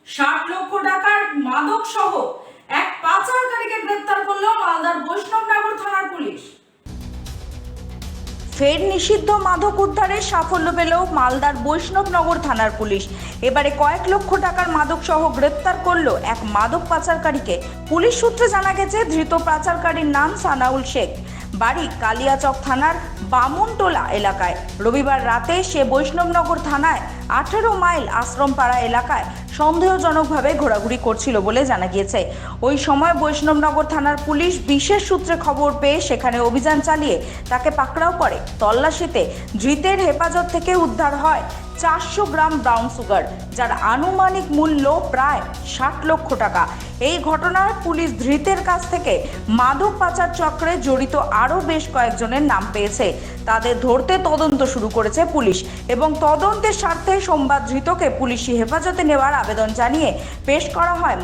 60 লক্ষ টাকার মাদক সহ এক পাচারকারীকে গ্রেপ্তার করল মালদার বৈষ্ণবনগর থানার পুলিশ। ফের নিষিদ্ধ মাদক উদ্ধারে সাফল্য পেল মালদার বৈষ্ণবনগর থানার পুলিশ। এবারে কয়েক লক্ষ টাকার মাদক সহ গ্রেপ্তার করল এক মাদক পাচারকারীকে। পুলিশ সূত্রে জানা গেছে, ধৃত পাচারকারীর নাম সানাউল শেখ, বাড়ি কালিয়াচক থানার বামুনটোলা এলাকায়। রবিবার রাতে সে বৈষ্ণবনগর থানায় 18 মাইল আশ্রমপাড়া এলাকায় সন্দেহজনকভাবে ঘোরাঘুরি করছিল বলে জানা গিয়েছে। ওই সময় বৈষ্ণবনগর থানার পুলিশ বিশেষ সূত্রে খবর পেয়ে সেখানে অভিযান চালিয়ে তাকে পাকড়াও করে। তল্লাশিতে ধৃতের হেফাজত থেকে উদ্ধার হয় 400 গ্রাম ব্রাউন সুগার, যার আনুমানিক মূল্য প্রায় 60 লক্ষ টাকা। এই ঘটনায় পুলিশ ধৃতের কাছ থেকে মাদক পাচার চক্রে জড়িত আরও বেশ কয়েকজনের নাম পেয়েছে। তাদের ধরতে তদন্ত শুরু করেছে পুলিশ এবং তদন্তের স্বার্থে সোমবার ধৃতকে পুলিশি হেফাজতে নেওয়ার আবেদন জানিয়ে পেশ করা হয়